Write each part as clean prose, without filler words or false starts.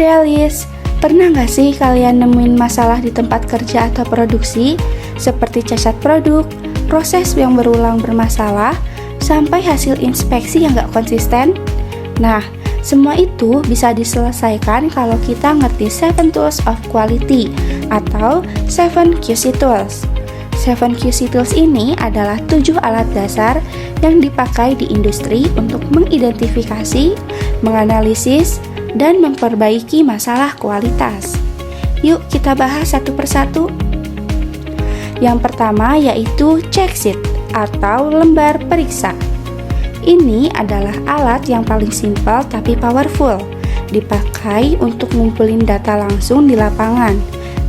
Industrialis, pernah nggak sih kalian nemuin masalah di tempat kerja atau produksi, seperti cacat produk, proses yang berulang bermasalah, sampai hasil inspeksi yang nggak konsisten? Nah, semua itu bisa diselesaikan kalau kita ngerti 7 Tools of Quality atau 7 QC Tools. 7 QC Tools ini adalah 7 alat dasar yang dipakai di industri untuk mengidentifikasi, menganalisis, dan memperbaiki masalah kualitas. Yuk kita bahas satu persatu. Yang pertama yaitu check sheet atau lembar periksa. Ini adalah alat yang paling simpel tapi powerful, dipakai untuk ngumpulin data langsung di lapangan.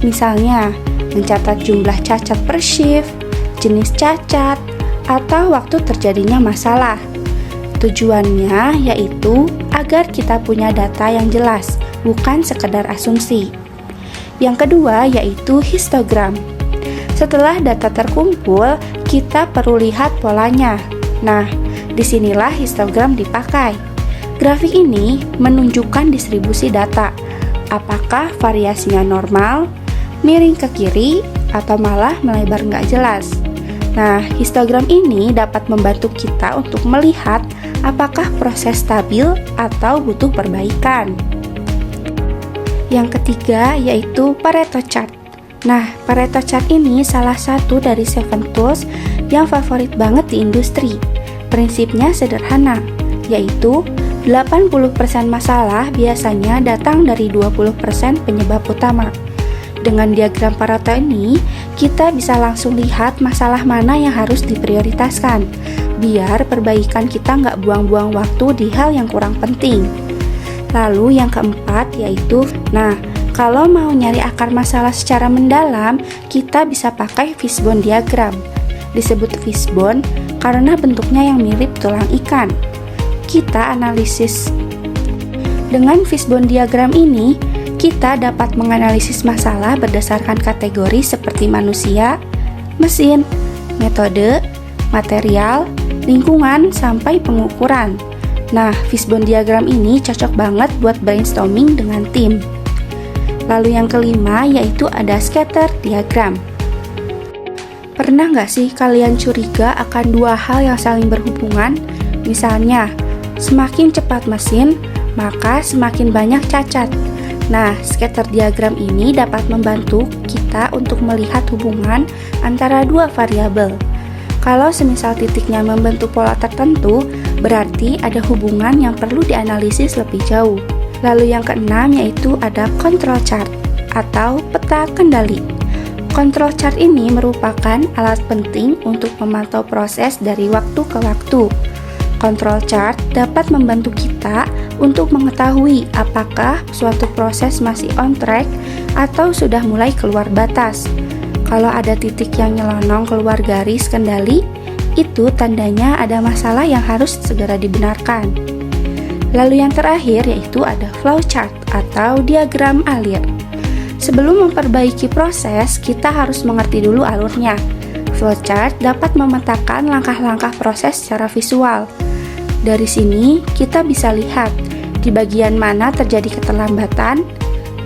Misalnya, mencatat jumlah cacat per shift, jenis cacat, atau waktu terjadinya masalah. Tujuannya yaitu agar kita punya data yang jelas, bukan sekedar asumsi. Yang kedua yaitu histogram. Setelah data terkumpul, kita perlu lihat polanya. Nah, disinilah histogram dipakai. Grafik ini menunjukkan distribusi data. Apakah variasinya normal, miring ke kiri, atau malah melebar nggak jelas. Nah, histogram ini dapat membantu kita untuk melihat apakah proses stabil atau butuh perbaikan. Yang ketiga yaitu Pareto Chart. Nah, Pareto Chart ini salah satu dari 7 Tools yang favorit banget di industri. Prinsipnya sederhana, yaitu 80% masalah biasanya datang dari 20% penyebab utama. Dengan diagram Pareto ini, kita bisa langsung lihat masalah mana yang harus diprioritaskan, biar perbaikan kita nggak buang-buang waktu di hal yang kurang penting. Lalu yang keempat yaitu, kalau mau nyari akar masalah secara mendalam, kita bisa pakai fishbone diagram. Disebut fishbone karena bentuknya yang mirip tulang ikan. Kita analisis. Dengan fishbone diagram ini, kita dapat menganalisis masalah berdasarkan kategori seperti manusia, mesin, metode, material, lingkungan, sampai pengukuran. Nah, fishbone diagram ini cocok banget buat brainstorming dengan tim. Lalu yang kelima yaitu ada scatter diagram. Pernah nggak sih kalian curiga akan dua hal yang saling berhubungan? Misalnya, semakin cepat mesin, maka semakin banyak cacat. Nah, scatter diagram ini dapat membantu kita untuk melihat hubungan antara dua variabel. Kalau semisal titiknya membentuk pola tertentu, berarti ada hubungan yang perlu dianalisis lebih jauh. Lalu yang keenam yaitu ada control chart atau peta kendali. Control chart ini merupakan alat penting untuk memantau proses dari waktu ke waktu. Control chart dapat membantu kita untuk mengetahui apakah suatu proses masih on track atau sudah mulai keluar batas. Kalau ada titik yang nyelonong keluar garis kendali, itu tandanya ada masalah yang harus segera dibenarkan. Lalu yang terakhir yaitu ada flow chart atau diagram alir. Sebelum memperbaiki proses, kita harus mengerti dulu alurnya. Flow chart dapat memetakan langkah-langkah proses secara visual. Dari sini, kita bisa lihat di bagian mana terjadi keterlambatan,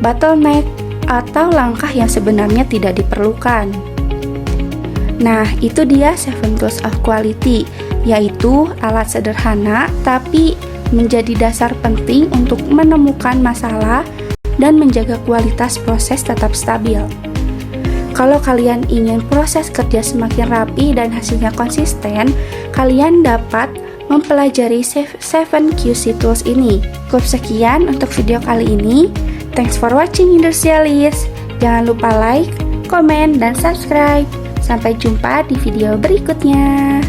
bottleneck, atau langkah yang sebenarnya tidak diperlukan. Nah, itu dia 7 Tools of Quality, yaitu alat sederhana tapi menjadi dasar penting untuk menemukan masalah dan menjaga kualitas proses tetap stabil. Kalau kalian ingin proses kerja semakin rapi dan hasilnya konsisten, kalian dapat mempelajari 7 QC Tools ini. Cukup sekian untuk video kali ini. Thanks for watching Industrialis. Jangan lupa like, komen, dan subscribe. Sampai jumpa di video berikutnya.